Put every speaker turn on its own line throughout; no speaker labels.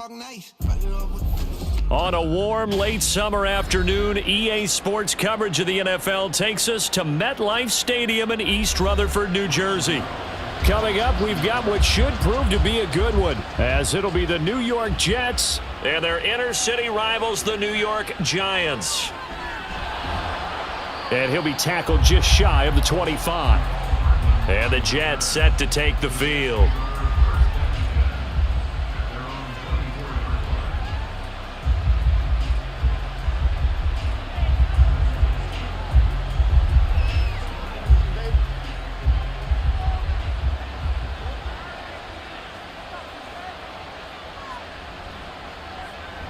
talk nice.
On a warm, late summer afternoon, EA Sports coverage of the NFL takes us to MetLife Stadium in East Rutherford, New Jersey. Coming up, we've got what should prove to be a good one, as it'll be the New York Jets and their inner-city rivals, the New York Giants. And he'll be tackled just shy of the 25. And the Jets set to take the field.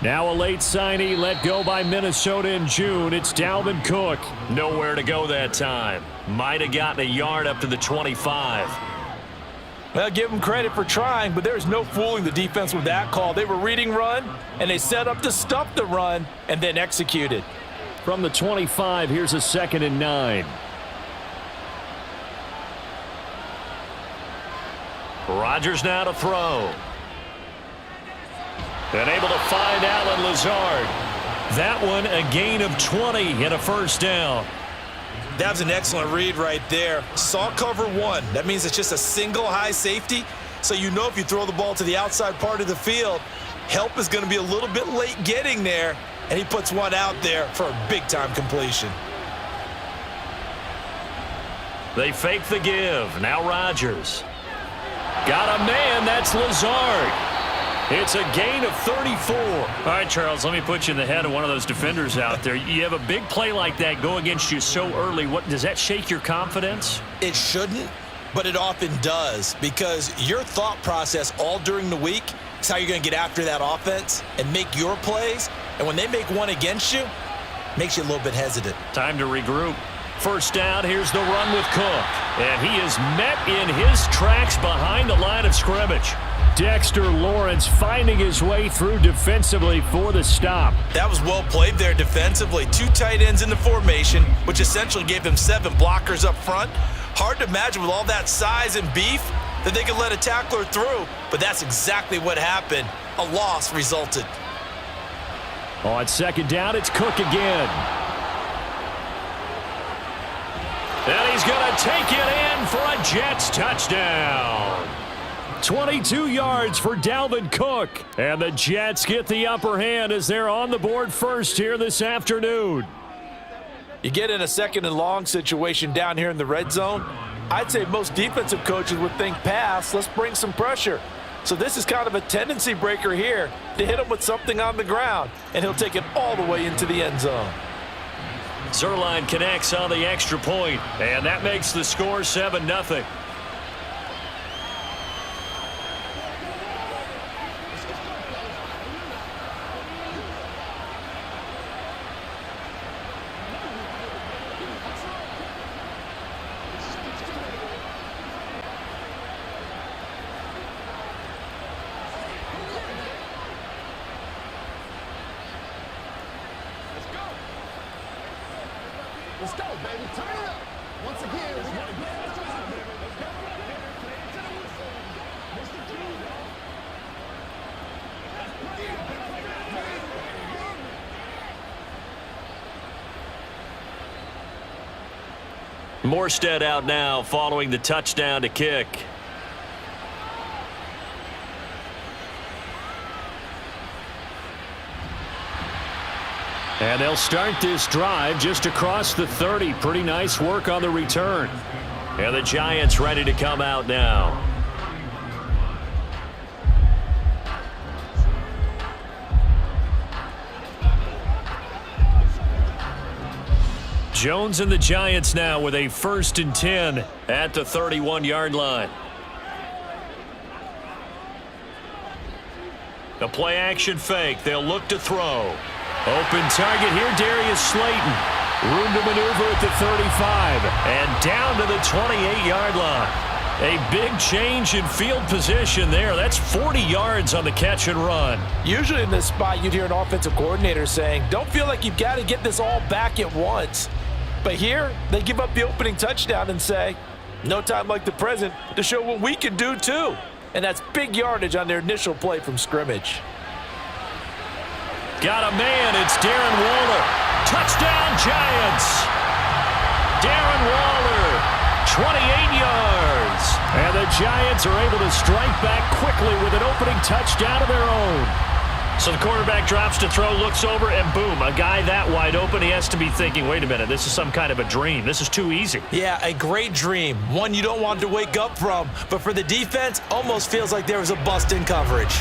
Now a late signee let go by Minnesota in June. It's Dalvin Cook. Nowhere to go that time. Might have gotten a yard up to the 25.
Well, give them credit for trying, but there's no fooling the defense with that call. They were reading run, and they set up to stop the run and then executed.
From the 25, here's a 2nd and 9. Rodgers now to throw. And able to find Allen Lazard. That one a gain of 20 and a first down.
That was an excellent read right there. Saw cover one. That means it's just a single high safety. So you know if you throw the ball to the outside part of the field, help is going to be a little bit late getting there. And he puts one out there for a big-time completion.
They fake the give. Now Rodgers. Got a man. That's Lazard. It's a gain of 34. All right, Charles, let me put you in the head of one of those defenders out there. You have a big play like that go against you so early. What does that shake your confidence?
It shouldn't, but it often does, because your thought process all during the week is how you're going to get after that offense and make your plays. And when they make one against you, it makes you a little bit hesitant.
Time to regroup. First down, here's the run with Cook. And he is met in his tracks behind the line of scrimmage. Dexter Lawrence finding his way through defensively for the stop.
That was well played there defensively. 2 tight ends in the formation, which essentially gave them 7 blockers up front. Hard to imagine with all that size and beef that they could let a tackler through, but that's exactly what happened. A loss resulted.
On 2nd down, it's Cook again. And he's going to take it in for a Jets touchdown. 22 yards for Dalvin Cook. And the Jets get the upper hand as they're on the board first here this afternoon.
You get in a 2nd and long situation down here in the red zone, I'd say most defensive coaches would think pass, let's bring some pressure. So this is kind of a tendency breaker here to hit him with something on the ground, and he'll take it all the way into the end zone.
Zerline connects on the extra point, and that makes the score 7-0.
Let's go, baby. Turn it up. Once again, we got to get this job, baby. Let's go.
Morstead out now following the touchdown to kick. And they'll start this drive just across the 30. Pretty nice work on the return. And the Giants ready to come out now. Jones and the Giants now with a 1st and 10 at the 31-yard line. The play action fake. They'll look to throw. Open target here, Darius Slayton. Room to maneuver at the 35 and down to the 28-yard line. A big change in field position there. That's 40 yards on the catch and run.
Usually in this spot, you'd hear an offensive coordinator saying, don't feel like you've got to get this all back at once. But here, they give up the opening touchdown and say, no time like the present to show what we can do too. And that's big yardage on their initial play from scrimmage.
Got a man. It's Darren Waller. Touchdown, Giants. Darren Waller, 28 yards. And the Giants are able to strike back quickly with an opening touchdown of their own. So the quarterback drops to throw, looks over, and boom, a guy that wide open, he has to be thinking, wait a minute, this is some kind of a dream. This is too easy.
Yeah, a great dream. One you don't want to wake up from. But for the defense, almost feels like there was a bust in coverage.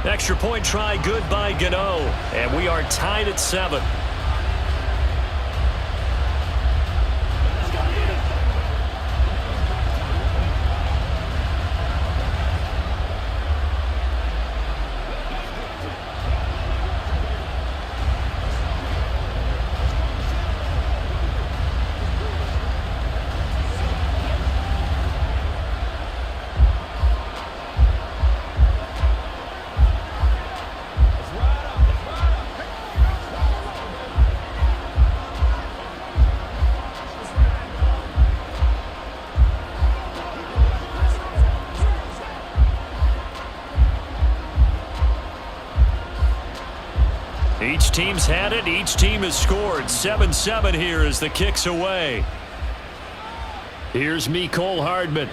Extra point try, good by Gano. And we are tied at 7. Each team's had it. Each team has scored. 7-7 here as the kick's away. Here's Mecole Hardman.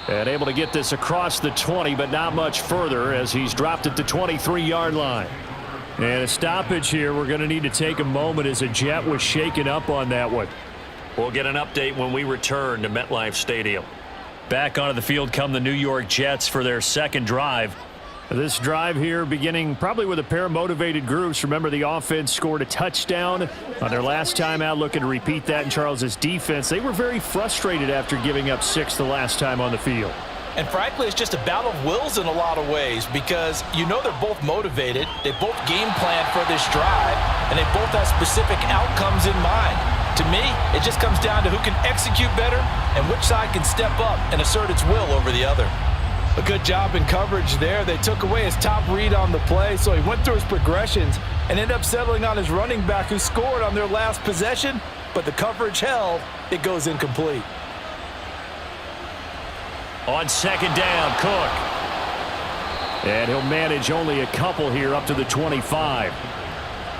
And able to get this across the 20, but not much further as he's dropped it to 23-yard line. And a stoppage here. We're going to need to take a moment as a Jet was shaken up on that one. We'll get an update when we return to MetLife Stadium. Back onto the field come the New York Jets for their second drive. This drive here beginning probably with a pair of motivated groups. Remember, the offense scored a touchdown on their last time out, looking to repeat that in Charles's defense. They were very frustrated after giving up 6 the last time on the field.
And frankly, it's just a battle of wills in a lot of ways because you know they're both motivated. They both game plan for this drive, and they both have specific outcomes in mind. To me, it just comes down to who can execute better and which side can step up and assert its will over the other. A good job in coverage there. They took away his top read on the play, so he went through his progressions and ended up settling on his running back who scored on their last possession, but the coverage held. It goes incomplete.
On second down, Cook. And he'll manage only a couple here up to the 25.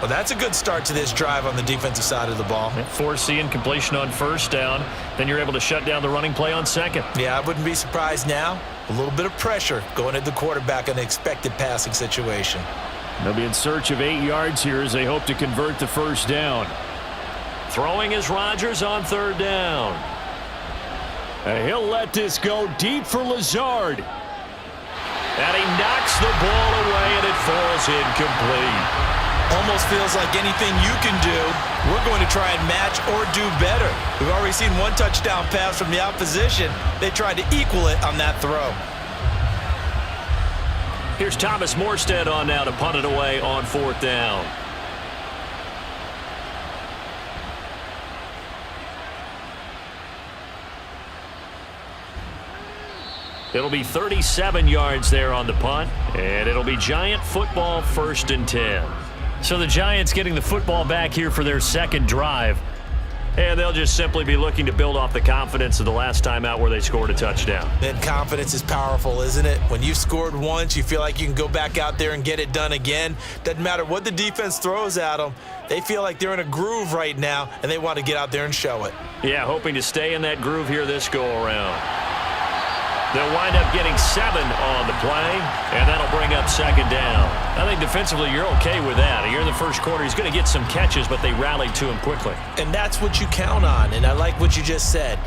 Well, that's a good start to this drive on the defensive side of the ball.
Forcing completion on first down. Then you're able to shut down the running play on second.
Yeah, I wouldn't be surprised now. A little bit of pressure going at the quarterback in an expected passing situation.
They'll be in search of 8 yards here as they hope to convert the first down. Throwing is Rodgers on third down. And he'll let this go deep for Lazard. And he knocks the ball away, and it falls incomplete.
Almost feels like anything you can do, we're going to try and match or do better. We've already seen one touchdown pass from the opposition. They tried to equal it on that throw.
Here's Thomas Morstead on now to punt it away on fourth down. It'll be 37 yards there on the punt, and it'll be Giant football, 1st and 10. So the Giants getting the football back here for their second drive. And they'll just simply be looking to build off the confidence of the last time out where they scored a touchdown.
That confidence is powerful, isn't it? When you've scored once, you feel like you can go back out there and get it done again. Doesn't matter what the defense throws at them. They feel like they're in a groove right now, and they want to get out there and show it.
Yeah, hoping to stay in that groove here this go-around. They'll wind up getting 7 on the play, and that'll bring up second down. I think defensively you're okay with that. Here in the first quarter, he's going to get some catches, but they rallied to him quickly.
And that's what you count on, and I like what you just said.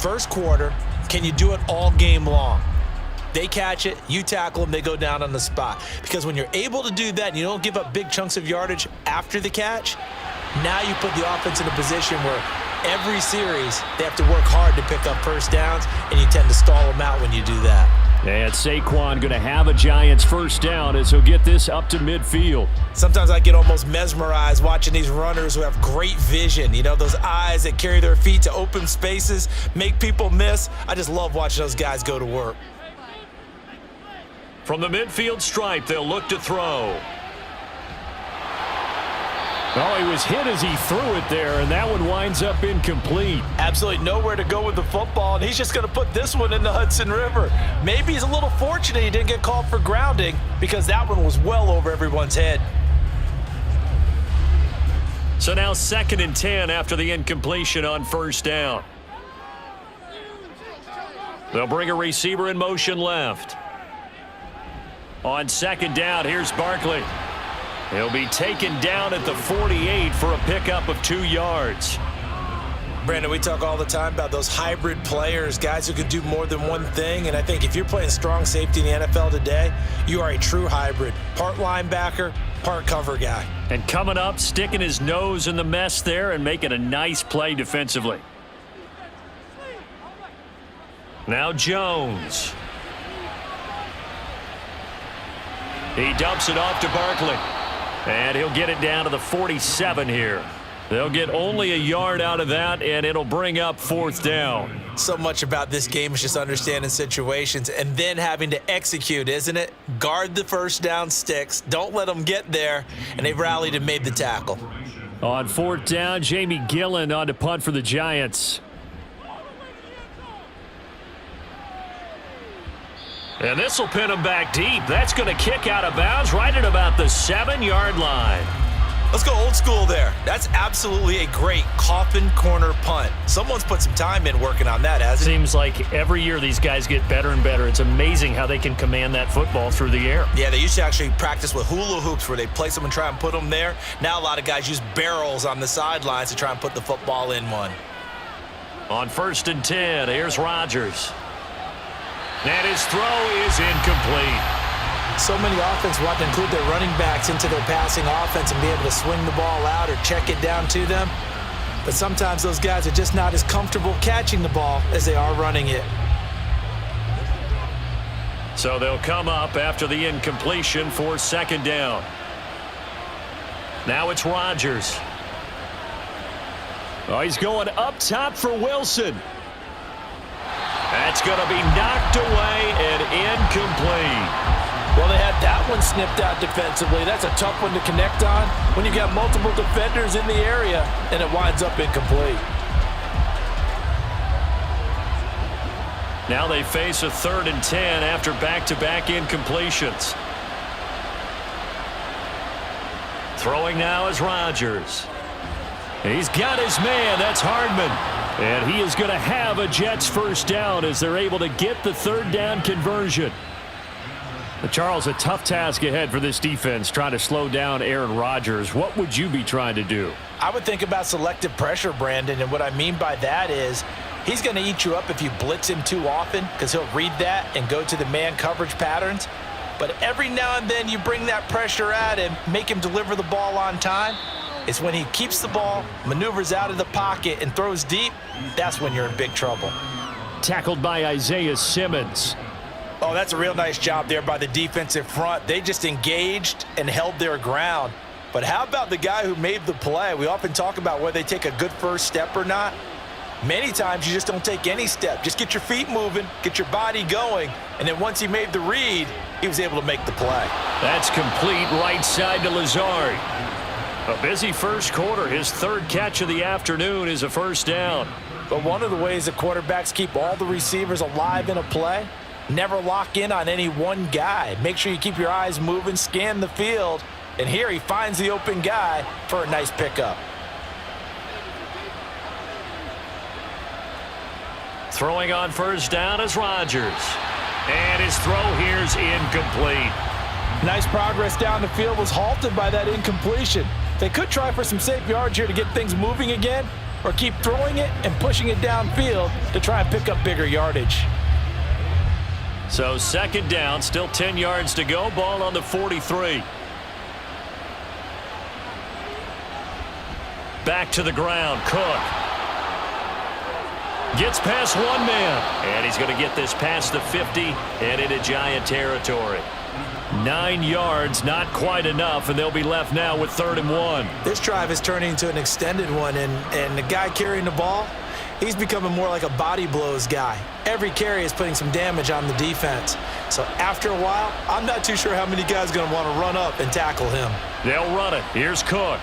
First quarter, can you do it all game long? They catch it, you tackle them, they go down on the spot. Because when you're able to do that and you don't give up big chunks of yardage after the catch, now you put the offense in a position where every series they have to work hard to pick up first downs, and you tend to stall them out when you do that.
And Saquon going to have a Giants first down as he'll get this up to midfield.
Sometimes I get almost mesmerized watching these runners who have great vision. You know, those eyes that carry their feet to open spaces, make people miss. I just love watching those guys go to work.
From the midfield stripe, they'll look to throw. Oh, he was hit as he threw it there, and that one winds up incomplete.
Absolutely nowhere to go with the football, and he's just going to put this one in the Hudson River. Maybe he's a little fortunate he didn't get called for grounding because that one was well over everyone's head.
So now 2nd and 10 after the incompletion on 1st down. They'll bring a receiver in motion left. On 2nd down, here's Barkley. He'll be taken down at the 48 for a pickup of 2 yards.
Brandon, we talk all the time about those hybrid players, guys who can do more than one thing, and I think if you're playing strong safety in the NFL today, you are a true hybrid. Part linebacker, part cover guy.
And coming up, sticking his nose in the mess there and making a nice play defensively. Now Jones. He dumps it off to Barkley. And he'll get it down to the 47 here. They'll get only a yard out of that, and it'll bring up 4th down.
So much about this game is just understanding situations and then having to execute, isn't it? Guard the 1st down sticks. Don't let them get there. And they've rallied and made the tackle.
On 4th down, Jamie Gillen on to punt for the Giants. And this will pin him back deep. That's going to kick out of bounds right at about the 7-yard line.
Let's go old school there. That's absolutely a great coffin corner punt. Someone's put some time in working on that, hasn't it?
Seems like every year these guys get better and better. It's amazing how they can command that football through the air.
Yeah, they used to actually practice with hula hoops where they place them and try and put them there. Now a lot of guys use barrels on the sidelines to try and put the football in one.
On 1st and 10, here's Rodgers. And his throw is incomplete.
So many offenses want to include their running backs into their passing offense and be able to swing the ball out or check it down to them. But sometimes those guys are just not as comfortable catching the ball as they are running it.
So they'll come up after the incompletion for 2nd down. Now it's Rodgers. Oh, he's going up top for Wilson. That's going to be knocked away and incomplete.
Well, they had that one snipped out defensively. That's a tough one to connect on when you've got multiple defenders in the area, and it winds up incomplete.
Now they face a 3rd and 10 after back-to-back incompletions. Throwing now is Rodgers. He's got his man. That's Hardman. And he is going to have a Jets 1st down as they're able to get the 3rd down conversion. But Charles, a tough task ahead for this defense, trying to slow down Aaron Rodgers. What would you be trying to do?
I would think about selective pressure, Brandon, and what I mean by that is he's going to eat you up if you blitz him too often because he'll read that and go to the man coverage patterns. But every now and then you bring that pressure at him, make him deliver the ball on time. It's when he keeps the ball, maneuvers out of the pocket, and throws deep, that's when you're in big trouble.
Tackled by Isaiah Simmons.
Oh, that's a real nice job there by the defensive front. They just engaged and held their ground. But how about the guy who made the play? We often talk about whether they take a good first step or not. Many times you just don't take any step. Just get your feet moving, get your body going, and then once he made the read, he was able to make the play.
That's complete right side to Lazard. A busy first quarter. His 3rd catch of the afternoon is a 1st down.
But one of the ways that quarterbacks keep all the receivers alive in a play, never lock in on any one guy. Make sure you keep your eyes moving, scan the field, and here he finds the open guy for a nice pickup.
Throwing on 1st down is Rodgers. And his throw here's incomplete.
Nice progress down the field was halted by that incompletion. They could try for some safe yards here to get things moving again, or keep throwing it and pushing it downfield to try and pick up bigger yardage.
So 2nd down, still 10 yards to go. Ball on the 43. Back to the ground, Cook. Gets past one man. And he's going to get this past the 50 and into Giant territory. 9 yards, not quite enough, and they'll be left now with 3rd and 1.
This drive is turning into an extended one, and the guy carrying the ball, he's becoming more like a body blows guy. Every carry is putting some damage on the defense. So after a while, I'm not too sure how many guys are going to want to run up and tackle him.
They'll run it. Here's Cook.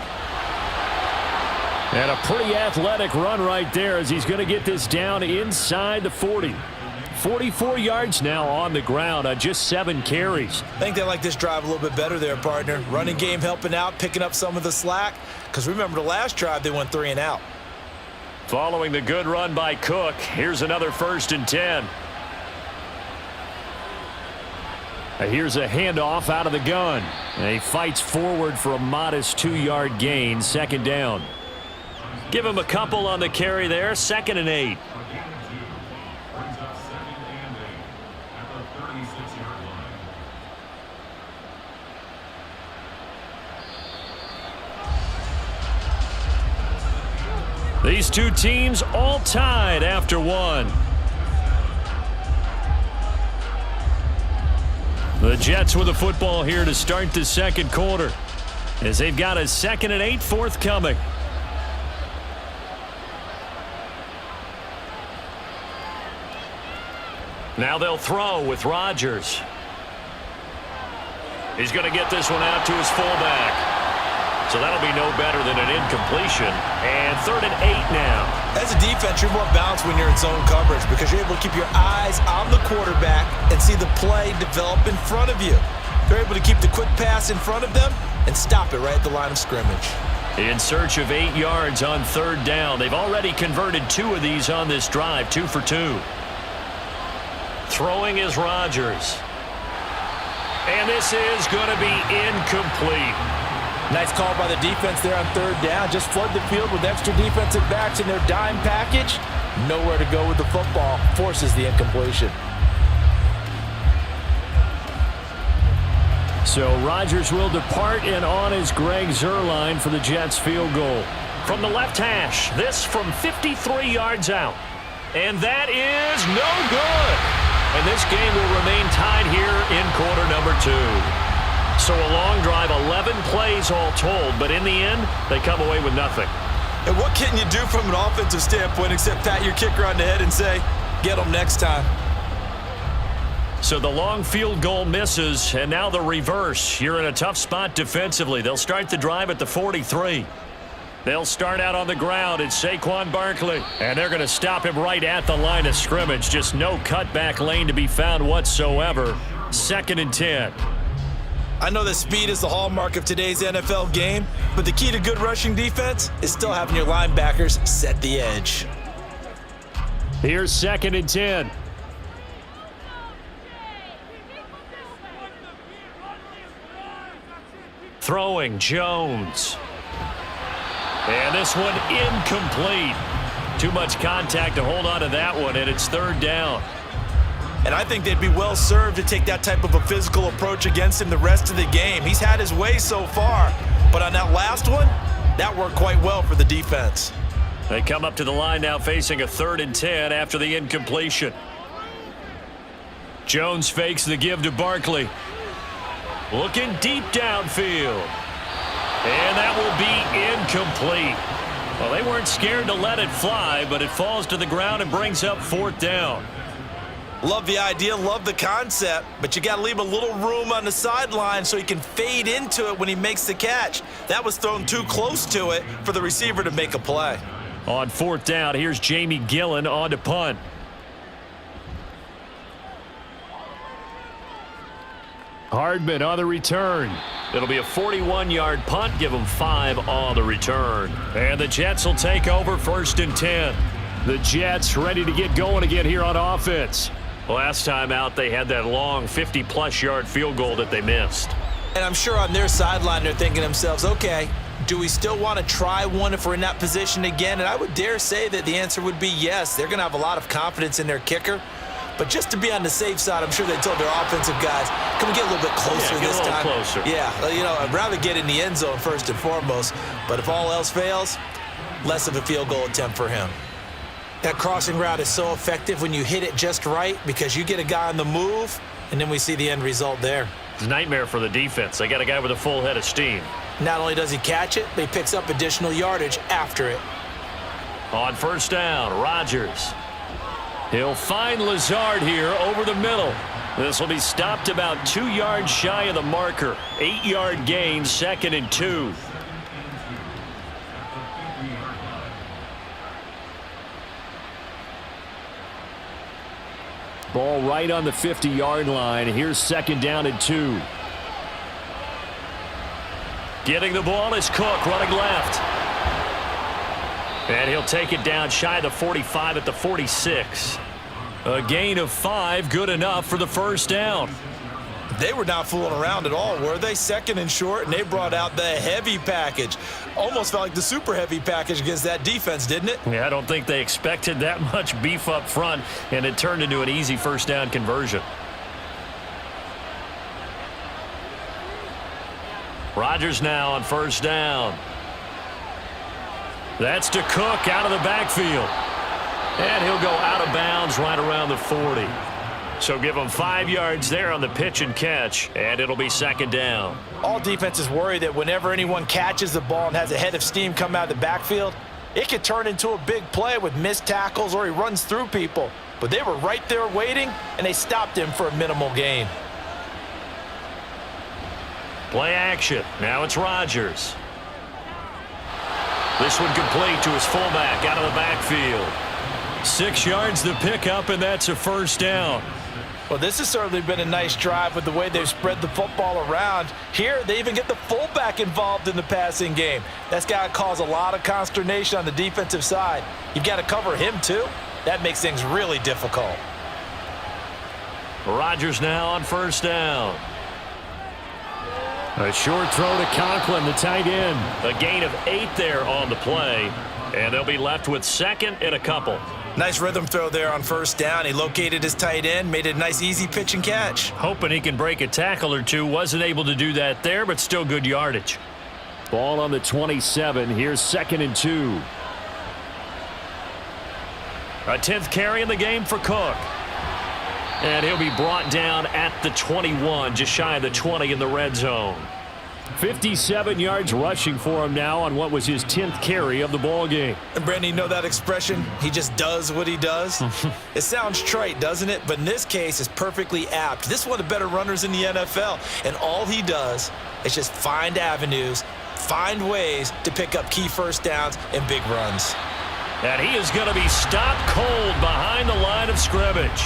And a pretty athletic run right there as he's going to get this down inside the 40. 44 yards now on the ground on just 7 carries.
I think they like this drive a little bit better there, partner. Running game helping out, picking up some of the slack. Because remember the last drive, they went 3 and out.
Following the good run by Cook, here's another 1st and 10. Here's a handoff out of the gun. And he fights forward for a modest 2-yard gain, 2nd down. Give him a couple on the carry there, 2nd and 8. These two teams all tied after 1. The Jets with the football here to start the 2nd quarter as they've got a 2nd and 8 forthcoming. Now they'll throw with Rodgers. He's going to get this one out to his fullback. So that'll be no better than an incompletion. And 3rd and 8 now.
As a defense, you're more balanced when you're in zone coverage because you're able to keep your eyes on the quarterback and see the play develop in front of you. They're able to keep the quick pass in front of them and stop it right at the line of scrimmage.
In search of 8 yards on 3rd down. They've already converted 2 of these on this drive, 2 for 2. Throwing is Rodgers. And this is going to be incomplete.
Nice call by the defense there on 3rd down. Just flood the field with extra defensive backs in their dime package. Nowhere to go with the football. Forces the incompletion.
So Rodgers will depart, and on is Greg Zuerlein for the Jets field goal. From the left hash, this from 53 yards out. And that is no good. And this game will remain tied here in quarter number 2. So a long drive, 11 plays all told, but in the end, they come away with nothing.
And what can you do from an offensive standpoint except pat your kicker on the head and say, get them next time?
So the long field goal misses, and now the reverse. You're in a tough spot defensively. They'll start the drive at the 43. They'll start out on the ground. It's Saquon Barkley, and they're going to stop him right at the line of scrimmage. Just no cutback lane to be found whatsoever. 2nd and 10.
I know that speed is the hallmark of today's NFL game, but the key to good rushing defense is still having your linebackers set the edge.
Here's 2nd and 10. Throwing Jones. And this one incomplete. Too much contact to hold on to that one, and it's 3rd down.
And I think they'd be well served to take that type of a physical approach against him the rest of the game. He's had his way so far, but on that last one, that worked quite well for the defense.
They come up to the line now facing a 3rd and 10 after the incompletion. Jones fakes the give to Barkley. Looking deep downfield. And that will be incomplete. Well, they weren't scared to let it fly, but it falls to the ground and brings up 4th down.
Love the idea, love the concept, but you got to leave a little room on the sideline so he can fade into it when he makes the catch. That was thrown too close to it for the receiver to make a play.
On 4th down, here's Jamie Gillen on to punt. Hardman on the return. It'll be a 41-yard punt. Give them 5 on the return. And the Jets will take over 1st and 10. The Jets ready to get going again here on offense. Last time out, they had that long 50-plus yard field goal that they missed.
And I'm sure on their sideline they're thinking to themselves, okay, do we still want to try one if we're in that position again? And I would dare say that the answer would be yes. They're going to have a lot of confidence in their kicker. But just to be on the safe side, I'm sure they told their offensive guys, can we get a little bit closer this time?
Closer.
Yeah, I'd rather get in the end zone first and foremost. But if all else fails, less of a field goal attempt for him. That crossing route is so effective when you hit it just right because you get a guy on the move, and then we see the end result there.
It's a nightmare for the defense. They got a guy with a full head of steam.
Not only does he catch it, but he picks up additional yardage after it.
On 1st down, Rodgers. He'll find Lazard here over the middle. This will be stopped about 2 yards shy of the marker. 8-yard gain, 2nd and 2. Ball right on the 50-yard line. Here's second down and 2. Getting the ball is Cook, running left. And he'll take it down shy of the 45 at the 46. A gain of 5, good enough for the first down.
They were not fooling around at all, were they? Second and short, and they brought out the heavy package. Almost felt like the super heavy package against that defense, didn't it?
Yeah, I don't think they expected that much beef up front, and it turned into an easy first down conversion. Rodgers now on first down. That's to Cook out of the backfield. And he'll go out of bounds right around the 40. So give him 5 yards there on the pitch and catch, and it'll be second down.
All defenses worry that whenever anyone catches the ball and has a head of steam come out of the backfield, it could turn into a big play with missed tackles or he runs through people. But they were right there waiting, and they stopped him for a minimal gain.
Play action. Now it's Rodgers. This one complete to his fullback out of the backfield. 6 yards the pickup, and that's a first down.
Well, this has certainly been a nice drive with the way they've spread the football around. Here, they even get the fullback involved in the passing game. That's got to cause a lot of consternation on the defensive side. You've got to cover him, too. That makes things really difficult.
Rodgers now on first down. A short throw to Conklin, the tight end. A gain of 8 there on the play, and they'll be left with second and a couple.
Nice rhythm throw there on first down. He located his tight end, made it a nice easy pitch and catch.
Hoping he can break a tackle or two. Wasn't able to do that there, but still good yardage. Ball on the 27. Here's second and 2. A 10th carry in the game for Cook. And he'll be brought down at the 21, just shy of the 20 in the red zone. 57 yards rushing for him now on what was his 10th carry of the ball game.
And Brandon, you know that expression? He just does what he does. It sounds trite, doesn't it? But in this case, it's perfectly apt. This is one of the better runners in the NFL. And all he does is just find avenues, find ways to pick up key first downs and big runs.
And he is going to be stopped cold behind the line of scrimmage.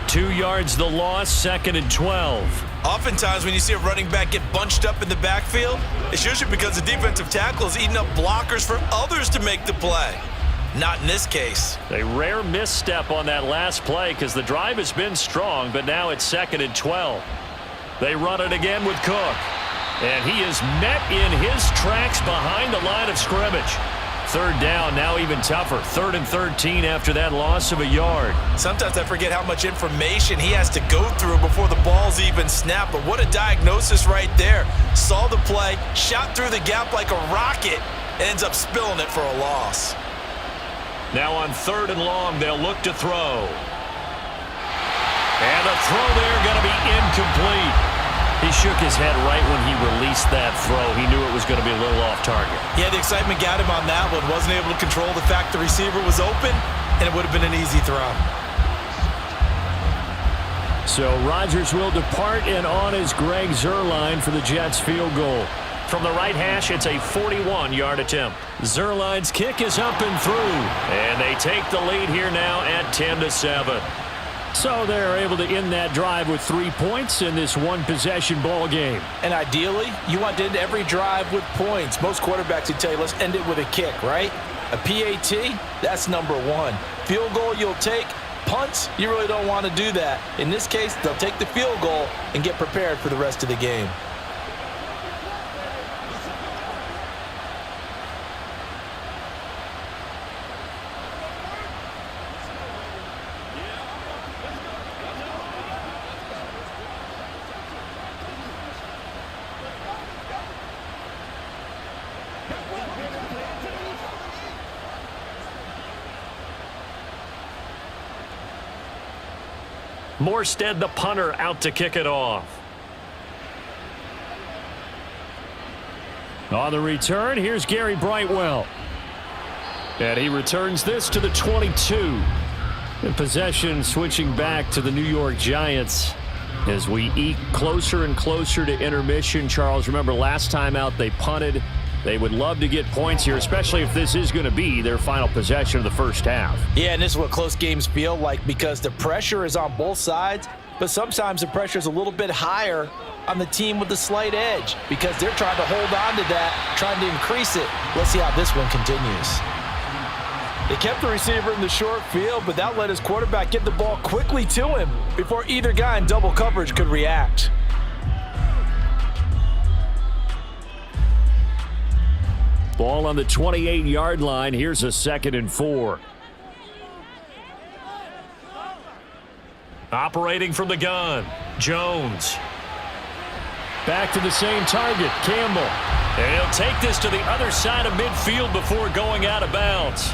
2 yards the loss, second and 12.
Oftentimes when you see a running back get bunched up in the backfield, it's usually because the defensive tackle is eating up blockers for others to make the play. Not in this case.
A rare misstep on that last play because the drive has been strong, but now it's second and 12. They run it again with Cook. And he is met in his tracks behind the line of scrimmage. Third down, now even tougher. 3rd and 13 after that loss of a yard.
Sometimes I forget how much information he has to go through before the ball's even snapped. But what a diagnosis right there. Saw the play, shot through the gap like a rocket, and ends up spilling it for a loss.
Now on 3rd and long, they'll look to throw. And the throw there going to be incomplete. He shook his head right when he released that throw. He knew it was going to be a little off target.
Yeah, the excitement got him on that one. Wasn't able to control the fact the receiver was open, and it would have been an easy throw.
So Rodgers will depart, and on is Greg Zuerlein for the Jets field goal. From the right hash, it's a 41-yard attempt. Zuerlein's kick is up and through, and they take the lead here now at 10-7. So they're able to end that drive with 3 points in this one-possession ball game.
And ideally, you want to end every drive with points. Most quarterbacks would tell you, let's end it with a kick, right? A PAT, that's number 1. Field goal you'll take. Punts, you really don't want to do that. In this case, they'll take the field goal and get prepared for the rest of the game.
Morstead, the punter, out to kick it off. On the return, here's Gary Brightwell. And he returns this to the 22. And possession switching back to the New York Giants as we eke closer and closer to intermission. Charles, remember last time out they punted. They would love to get points here, especially if this is going to be their final possession of the first half.
Yeah, and this is what close games feel like because the pressure is on both sides, but sometimes the pressure is a little bit higher on the team with the slight edge because they're trying to hold on to that, trying to increase it. Let's see how this one continues. They kept the receiver in the short field, but that let his quarterback get the ball quickly to him before either guy in double coverage could react.
Ball on the 28-yard line. Here's a 2nd and 4. Operating from the gun, Jones. Back to the same target, Campbell. And he'll take this to the other side of midfield before going out of bounds.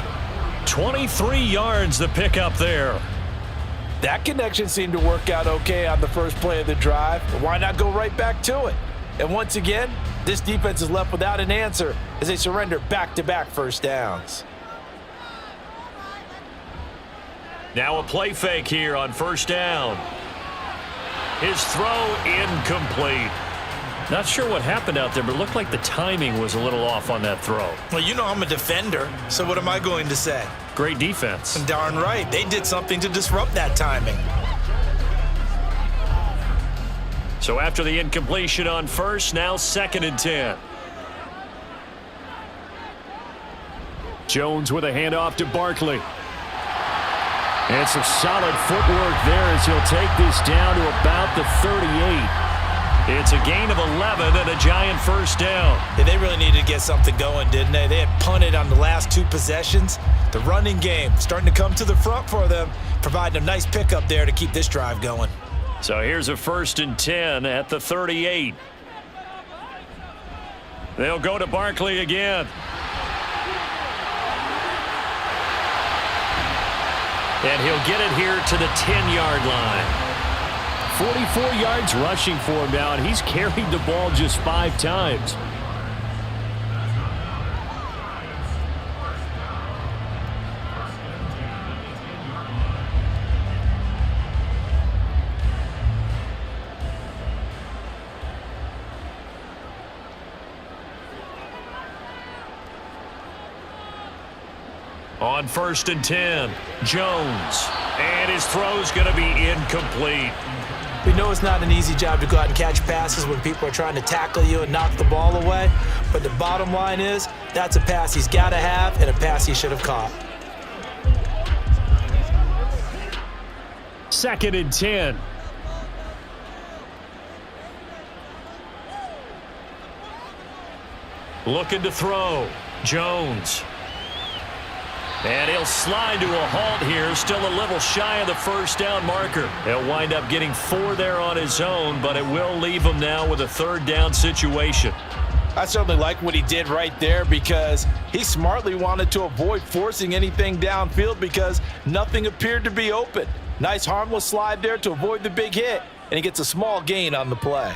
23 yards the pickup there.
That connection seemed to work out okay on the first play of the drive. Why not go right back to it? And once again, this defense is left without an answer as they surrender back-to-back first downs.
Now a play fake here on first down. His throw incomplete. Not sure what happened out there, but it looked like the timing was a little off on that throw.
Well, you know I'm a defender, so what am I going to say?
Great defense.
Darn right. They did something to disrupt that timing.
So after the incompletion on first, now 2nd and 10. Jones with a handoff to Barkley. And some solid footwork there as he'll take this down to about the 38. It's a gain of 11 and a giant first down.
Yeah, they really needed to get something going, didn't they? They had punted on the last 2 possessions. The running game starting to come to the front for them, providing a nice pickup there to keep this drive going.
So here's a 1st and 10 at the 38. They'll go to Barkley again. And he'll get it here to the 10-yard line. 44 yards rushing for him now, and he's carried the ball just 5 times. On 1st and 10, Jones. And his throw's going to be incomplete.
We know it's not an easy job to go out and catch passes when people are trying to tackle you and knock the ball away. But the bottom line is, that's a pass he's got to have and a pass he should have caught.
2nd and 10. Looking to throw. Jones. And he'll slide to a halt here, still a little shy of the first down marker. He'll wind up getting 4 there on his own, but it will leave him now with a 3rd down situation.
I certainly like what he did right there because he smartly wanted to avoid forcing anything downfield because nothing appeared to be open. Nice harmless slide there to avoid the big hit, and he gets a small gain on the play.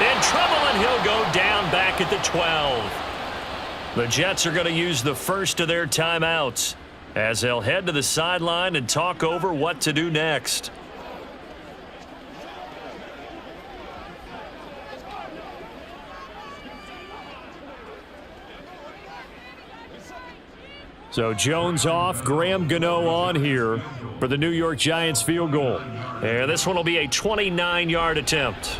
In trouble, and he'll go down back at the 12. The Jets are going to use the first of their timeouts as they'll head to the sideline and talk over what to do next. So Jones off, Graham Gano on here for the New York Giants field goal. And this one will be a 29-yard attempt.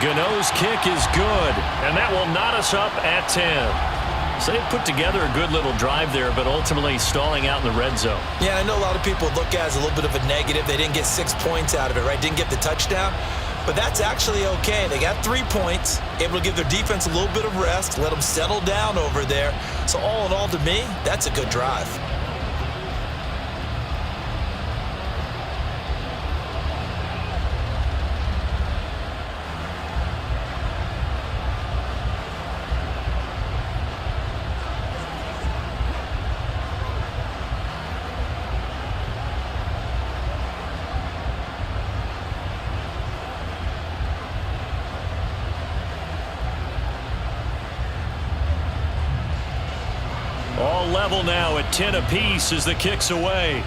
Gano's kick is good, and that will knot us up at 10. So they put together a good little drive there, but ultimately stalling out in the red zone.
Yeah, I know a lot of people look at it as a little bit of a negative. They didn't get 6 points out of it, right? Didn't get the touchdown. But that's actually okay. They got 3 points, able to give their defense a little bit of rest, let them settle down over there. So all in all, to me, that's a good drive.
All level now at 10 apiece as the kick's away.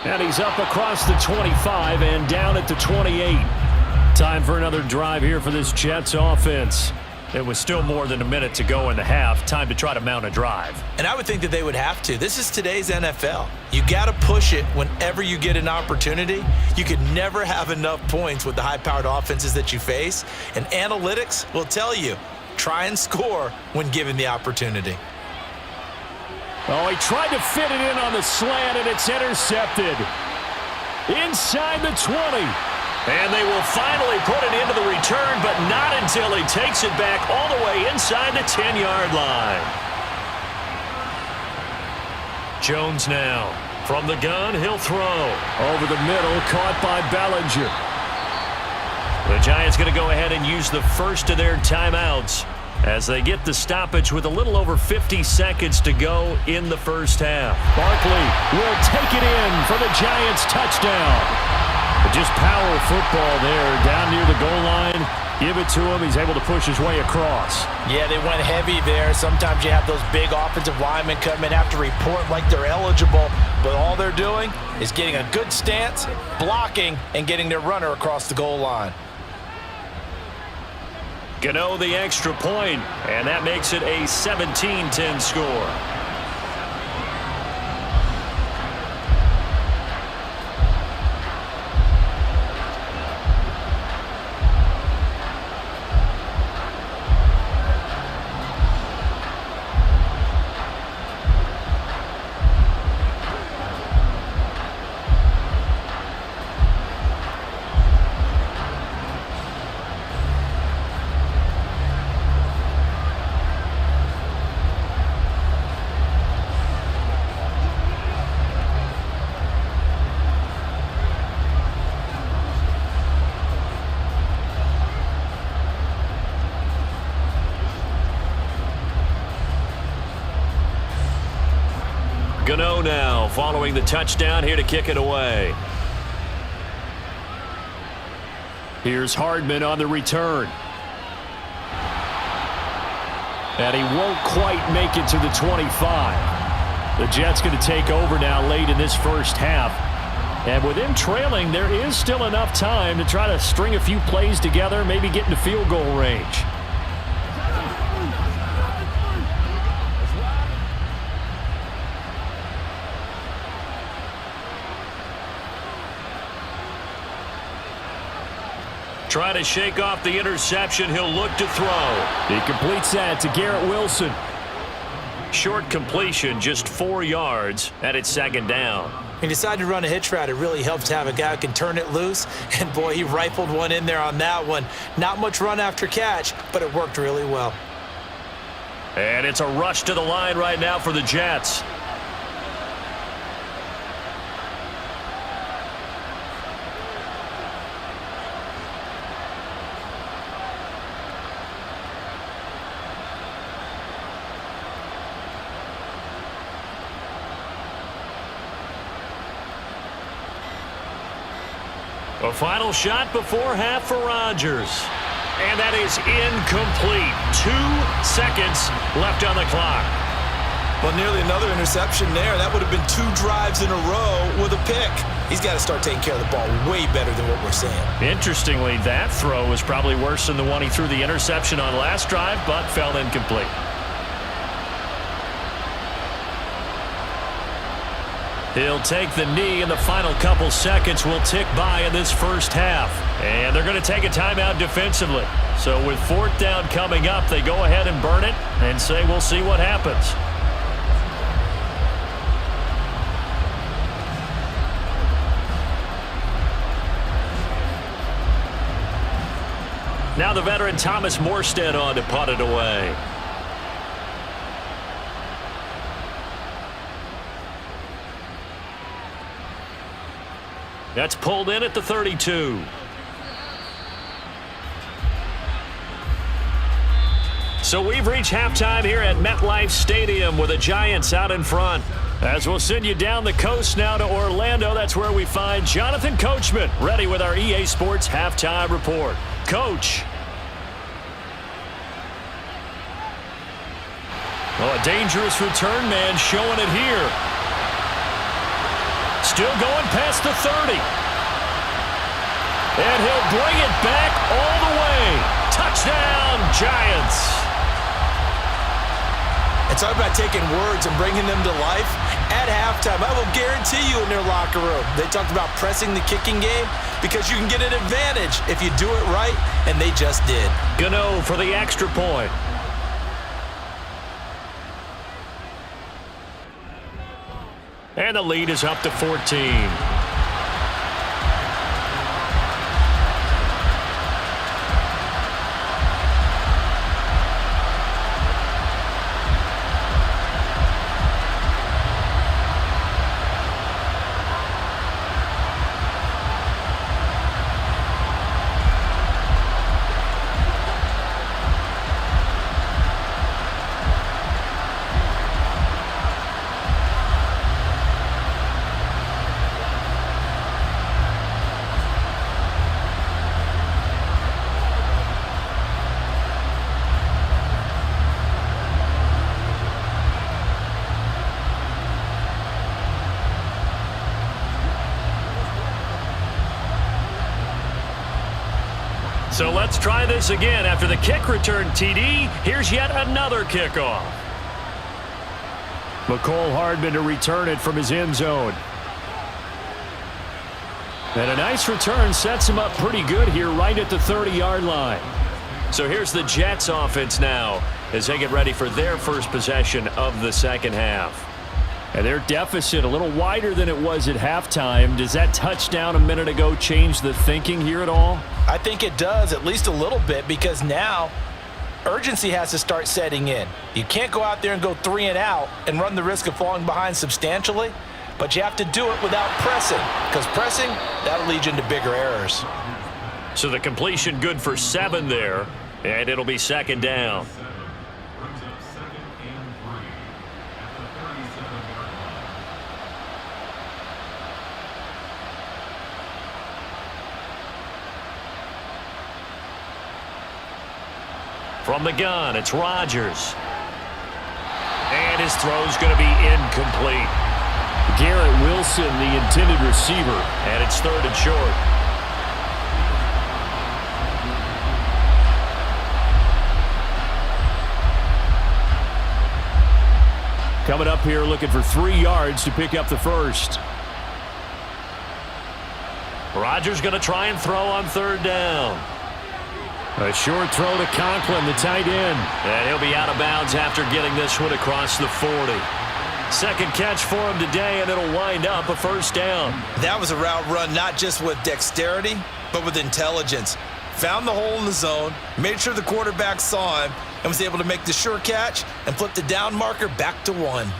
And he's up across the 25 and down at the 28. Time for another drive here for this Jets offense. It was still more than a minute to go in the half. Time to try to mount a drive.
And I would think that they would have to. This is today's NFL. You got to push it whenever you get an opportunity. You could never have enough points with the high-powered offenses that you face. And analytics will tell you, try and score when given the opportunity.
Oh, he tried to fit it in on the slant, and it's intercepted. Inside the 20. And they will finally put it into the return, but not until he takes it back all the way inside the 10-yard line. Jones now. From the gun, he'll throw. Over the middle, caught by Bellinger. The Giants going to go ahead and use the first of their timeouts as they get the stoppage with a little over 50 seconds to go in the first half. Barkley will take it in for the Giants touchdown. Just power football there down near the goal line. Give it to him. He's able to push his way across.
Yeah, they went heavy there. Sometimes you have those big offensive linemen come in, have to report like they're eligible, but all they're doing is getting a good stance, blocking, and getting their runner across the goal line.
Gano the extra point, and that makes it a 17-10 score. Gano now following the touchdown here to kick it away. Here's Hardman on the return. And he won't quite make it to the 25. The Jets going to take over now late in this first half. And with him trailing, there is still enough time to try to string a few plays together, maybe get into field goal range. Try to shake off the interception. He'll look to throw. He completes that to Garrett Wilson. Short completion, just 4 yards, and it's second down.
He decided to run a hitch route. It really helps to have a guy who can turn it loose. And, boy, he rifled one in there on that one. Not much run after catch, but it worked really well.
And it's a rush to the line right now for the Jets. A final shot before half for Rodgers. And that is incomplete. 2 seconds left on the clock.
Well, nearly another interception there. That would have been 2 drives in a row with a pick. He's got to start taking care of the ball way better than what we're seeing.
Interestingly, that throw was probably worse than the one he threw the interception on last drive, but fell incomplete. He'll take the knee, and the final couple seconds will tick by in this first half. And they're going to take a timeout defensively. So with 4th down coming up, they go ahead and burn it and say we'll see what happens. Now the veteran Thomas Morstead on to punt it away. That's pulled in at the 32. So we've reached halftime here at MetLife Stadium with the Giants out in front. As we'll send you down the coast now to Orlando, that's where we find Jonathan Coachman ready with our EA Sports halftime report. Coach. Oh, a dangerous return man showing it here. Still going past the 30. And he'll bring it back all the way. Touchdown, Giants.
It's all about taking words and bringing them to life. At halftime, I will guarantee you in their locker room, they talked about pressing the kicking game because you can get an advantage if you do it right, and they just did.
Gano for the extra point. And the lead is up to 14. So let's try this again. After the kick return TD, here's yet another kickoff. McCole Hardman to return it from his end zone. And a nice return sets him up pretty good here right at the 30-yard line. So here's the Jets offense now as they get ready for their first possession of the second half. And their deficit a little wider than it was at halftime. Does that touchdown a minute ago change the thinking here at all?
I think it does, at least a little bit, because now urgency has to start setting in. You can't go out there and go 3 and out and run the risk of falling behind substantially, but you have to do it without pressing, because pressing, that'll lead you into bigger errors.
So the completion good for 7 there, and it'll be second down. From the gun, it's Rodgers. And his throw's going to be incomplete. Garrett Wilson, the intended receiver, and it's 3rd and short. Coming up here looking for 3 yards to pick up the first. Rodgers going to try and throw on 3rd down. A short throw to Conklin, the tight end. And he'll be out of bounds after getting this one across the 40. Second catch for him today, and it'll wind up a first down.
That was a route run not just with dexterity, but with intelligence. Found the hole in the zone, made sure the quarterback saw him, and was able to make the sure catch and flip the down marker back to 1.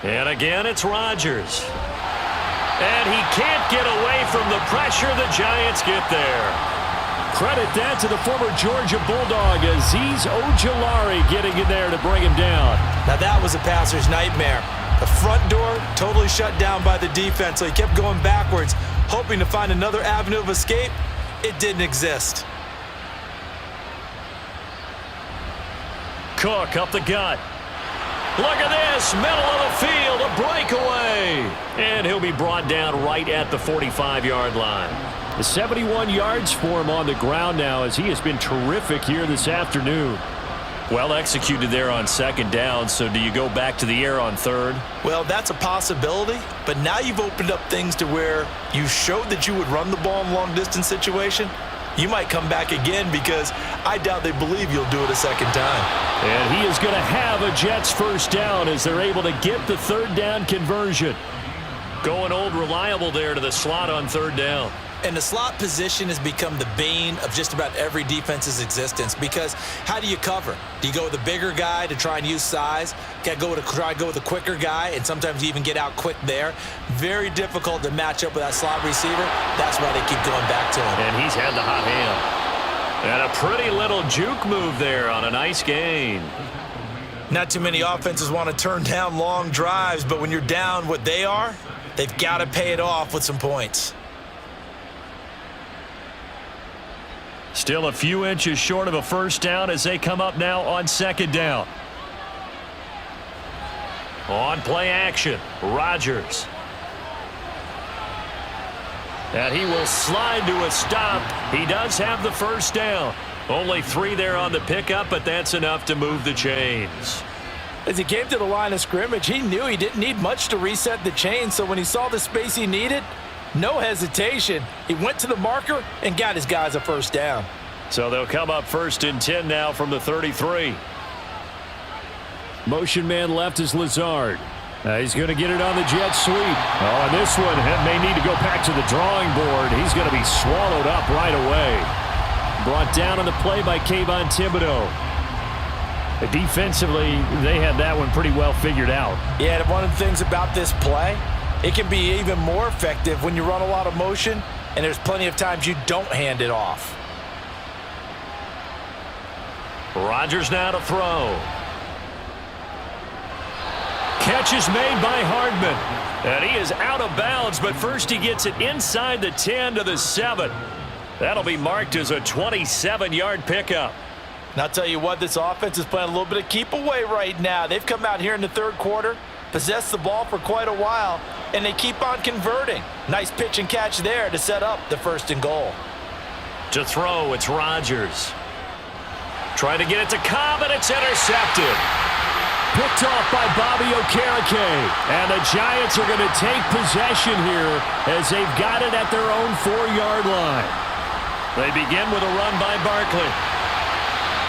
And again, it's Rodgers. And he can't get away from the pressure. The Giants get there. Credit that to the former Georgia Bulldog, Azeez Ojulari, getting in there to bring him down.
Now that was a passer's nightmare. The front door totally shut down by the defense, so he kept going backwards, hoping to find another avenue of escape. It didn't exist.
Cook up the gut. Look at this, middle of the field, a breakaway. And he'll be brought down right at the 45-yard line. The 71 yards for him on the ground now, as he has been terrific here this afternoon. Well executed there on 2nd down, so do you go back to the air on 3rd?
Well, that's a possibility, but now you've opened up things to where you showed that you would run the ball in long-distance situation. You might come back again because I doubt they believe you'll do it a second time.
And he is going to have a Jets first down as they're able to get the 3rd down conversion. Going old reliable there to the slot on 3rd down.
And the slot position has become the bane of just about every defense's existence because how do you cover? Do you go with a bigger guy to try and use size? Try to go with a quicker guy, and sometimes you even get out quick there. Very difficult to match up with that slot receiver. That's why they keep going back to him.
And he's had the hot hand. And a pretty little juke move there on a nice gain.
Not too many offenses want to turn down long drives, but when you're down what they are, they've got to pay it off with some points.
Still a few inches short of a first down as they come up now on 2nd down. On play action, Rodgers. And he will slide to a stop. He does have the first down. Only 3 there on the pickup, but that's enough to move the chains.
As he came to the line of scrimmage, he knew he didn't need much to reset the chain, so when he saw the space he needed, no hesitation. He went to the marker and got his guys a first down.
So they'll come up 1st and 10 now from the 33. Motion man left is Lazard. He's going to get it on the jet sweep. Oh, and this one may need to go back to the drawing board. He's going to be swallowed up right away. Brought down on the play by Kayvon Thibodeau. Defensively, they had that one pretty well figured out.
Yeah, and one of the things about this play, it can be even more effective when you run a lot of motion, and there's plenty of times you don't hand it off.
Rodgers now to throw. Catch is made by Hardman. And he is out of bounds, but first he gets it inside the 10 to the 7. That'll be marked as a 27-yard pickup.
And I'll tell you what, this offense is playing a little bit of keep away right now. They've come out here in the 3rd quarter, possessed the ball for quite a while, and they keep on converting. Nice pitch and catch there to set up the 1st and goal.
To throw, it's Rodgers. Trying to get it to Cobb, and it's intercepted. Picked off by Bobby Okereke. And the Giants are going to take possession here as they've got it at their own 4-yard line. They begin with a run by Barkley.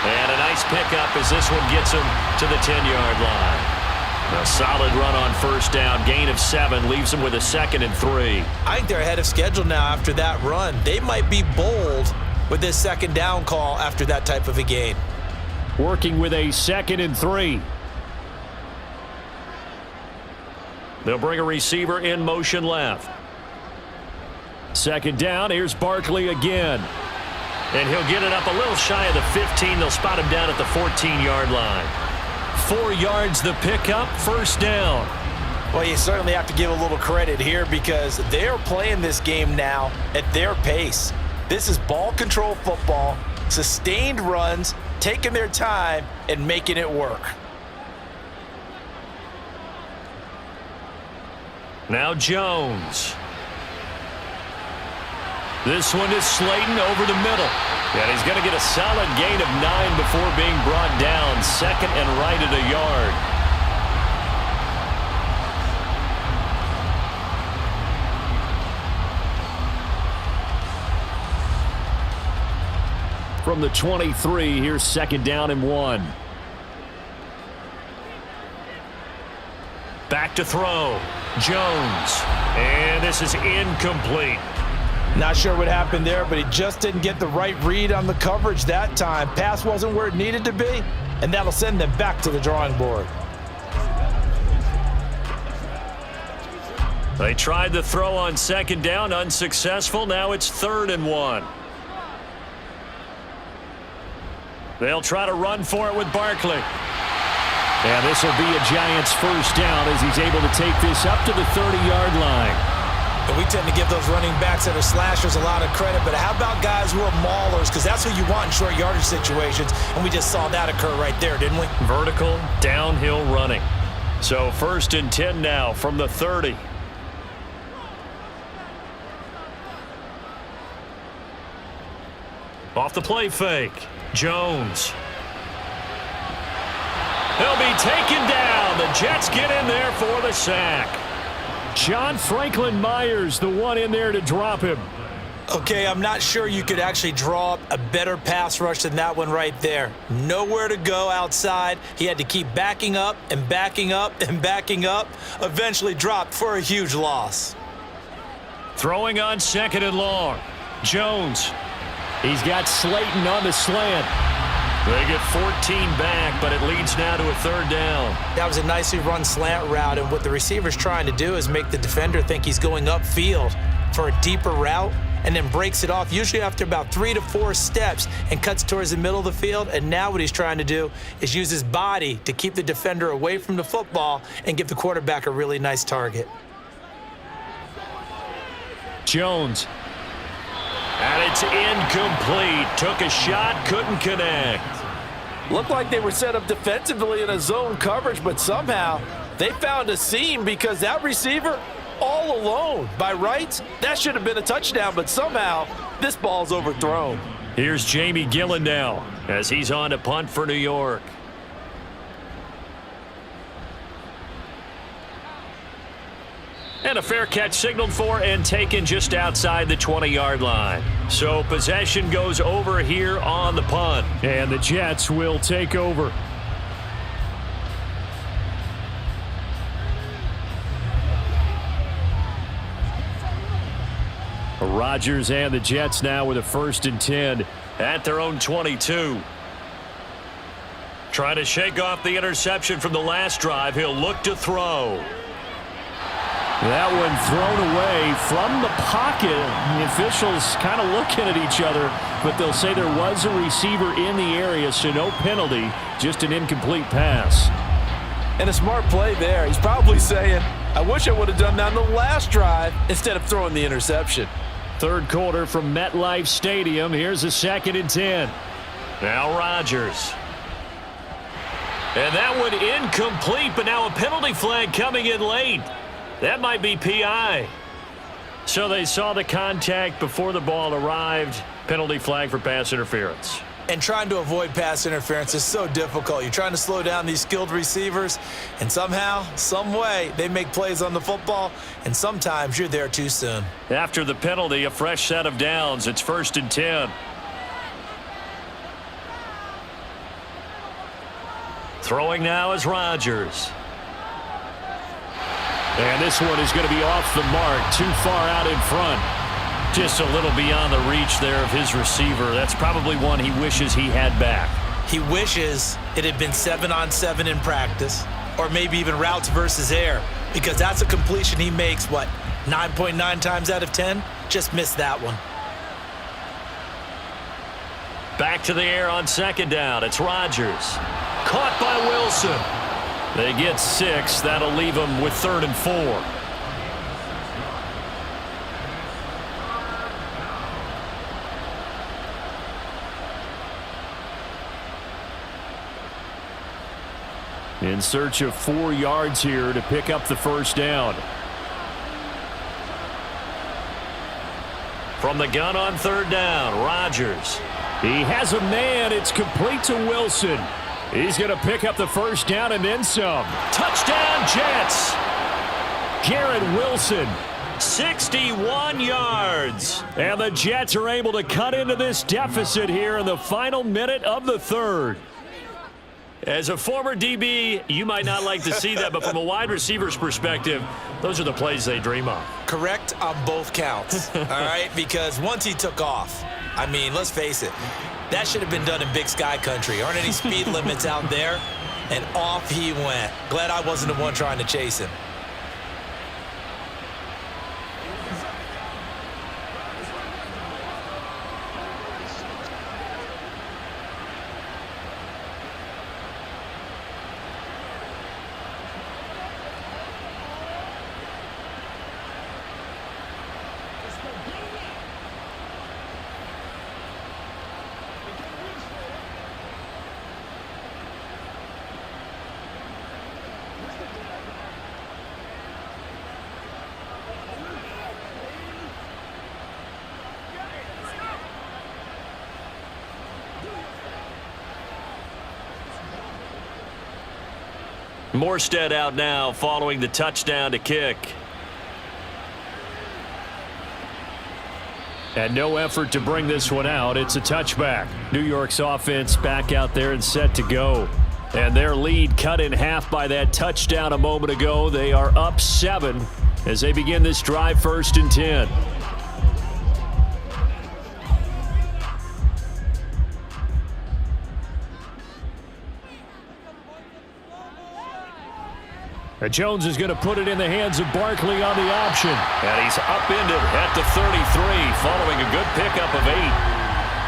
And a nice pickup as this one gets him to the 10-yard line. A solid run on 1st down. Gain of 7 leaves him with a 2nd and 3.
I think they're ahead of schedule now after that run. They might be bold with this 2nd down call after that type of a gain.
Working with a 2nd and 3. They'll bring a receiver in motion left. 2nd down. Here's Barkley again. And he'll get it up a little shy of the 15. They'll spot him down at the 14-yard line. 4 yards the pickup, 1st down.
Well, you certainly have to give a little credit here because they're playing this game now at their pace. This is ball control football, sustained runs, taking their time and making it work.
Now Jones. This one is Slayton over the middle. And he's going to get a solid gain of 9 before being brought down. 2nd and right at a yard. From the 23, here's 2nd down and 1. Back to throw. Jones. And this is incomplete.
Not sure what happened there, but he just didn't get the right read on the coverage that time. Pass wasn't where it needed to be, and that'll send them back to the drawing board.
They tried the throw on 2nd down, unsuccessful. Now it's 3rd and 1. They'll try to run for it with Barkley. And this will be a Giants 1st down as he's able to take this up to the 30-yard line.
And we tend to give those running backs that are slashers a lot of credit, but how about guys who are maulers? Because that's who you want in short yardage situations, and we just saw that occur right there, didn't we?
Vertical, downhill running. So 1st and 10 now from the 30. Off the play fake. Jones. He'll be taken down. The Jets get in there for the sack. John Franklin Myers, the one in there to drop him.
Okay, I'm not sure you could actually draw up a better pass rush than that one right there. Nowhere to go outside. He had to keep backing up and backing up and backing up. Eventually dropped for a huge loss.
Throwing on 2nd and long. Jones. He's got Slayton on the slant. They get 14 back, but it leads now to a 3rd down.
That was a nicely run slant route, and what the receiver's trying to do is make the defender think he's going upfield for a deeper route and then breaks it off, usually after about 3 to 4 steps, and cuts towards the middle of the field. And now what he's trying to do is use his body to keep the defender away from the football and give the quarterback a really nice target.
Jones. And it's incomplete. Took a shot, couldn't connect.
Looked like they were set up defensively in a zone coverage, but somehow They found a seam because that receiver all alone. By rights, that should have been a touchdown, but somehow this ball's overthrown.
Here's Jamie Gillen now as he's on to punt for New York. And a fair catch signaled for and taken just outside the 20-yard line. So possession goes over here on the punt. And the Jets will take over. Rodgers and the Jets now with a 1st and 10 at their own 22. Trying to shake off the interception from the last drive. He'll look to throw. That one thrown away from the pocket. The officials kind of looking at each other, but they'll say there was a receiver in the area, so no penalty, just an incomplete pass.
And a smart play there. He's probably saying, I wish I would have done that on the last drive instead of throwing the interception.
Third quarter from MetLife Stadium. Here's a 2nd and 10. Now Rodgers. And that one incomplete, but now a penalty flag coming in late. That might be PI. So they saw the contact before the ball arrived. Penalty flag for pass interference.
And trying to avoid pass interference is so difficult. You're trying to slow down these skilled receivers, and somehow, some way, they make plays on the football, and sometimes you're there too soon.
After the penalty, a fresh set of downs. It's 1st and 10. Throwing now is Rodgers. And this one is going to be off the mark, too far out in front. Just a little beyond the reach there of his receiver. That's probably one he wishes he had back.
He wishes it had been 7-on-7 in practice, or maybe even routes versus air, because that's a completion he makes, 9.9 times out of 10? Just missed that one.
Back to the air on 2nd down. It's Rodgers. Caught by Wilson. They get 6. That'll leave them with 3rd and 4. In search of 4 yards here to pick up the 1st down. From the gun on 3rd down, Rodgers. He has a man. It's complete to Wilson. He's going to pick up the 1st down and then some. Touchdown, Jets. Garrett Wilson, 61 yards. And the Jets are able to cut into this deficit here in the final minute of the 3rd. As a former DB, you might not like to see that, but from a wide receiver's perspective, those are the plays they dream of.
Correct on both counts, all right? Because once he took off, I mean, let's face it, that should have been done in Big Sky Country. Aren't any speed limits out there? And off he went. Glad I wasn't the one trying to chase him.
Morstead out now following the touchdown to kick. And no effort to bring this one out. It's a touchback. New York's offense back out there and set to go. And their lead cut in half by that touchdown a moment ago. They are up 7 as they begin this drive 1st and 10. Jones is going to put it in the hands of Barkley on the option. And he's upended at the 33 following a good pickup of 8.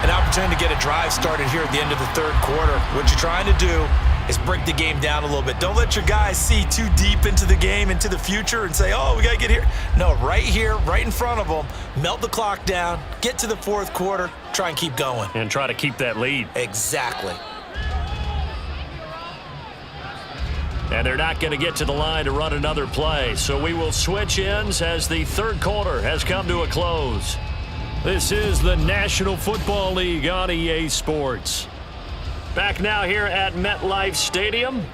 An opportunity to get a drive started here at the end of the 3rd quarter. What you're trying to do is break the game down a little bit. Don't let your guys see too deep into the game, into the future, and say, oh, we got to get here. No, right here, right in front of them, melt the clock down, get to the 4th quarter, try and keep going.
And try to keep that lead.
Exactly.
And they're not going to get to the line to run another play. So we will switch ends as the third quarter has come to a close. This is the National Football League on EA Sports. Back now here at MetLife Stadium.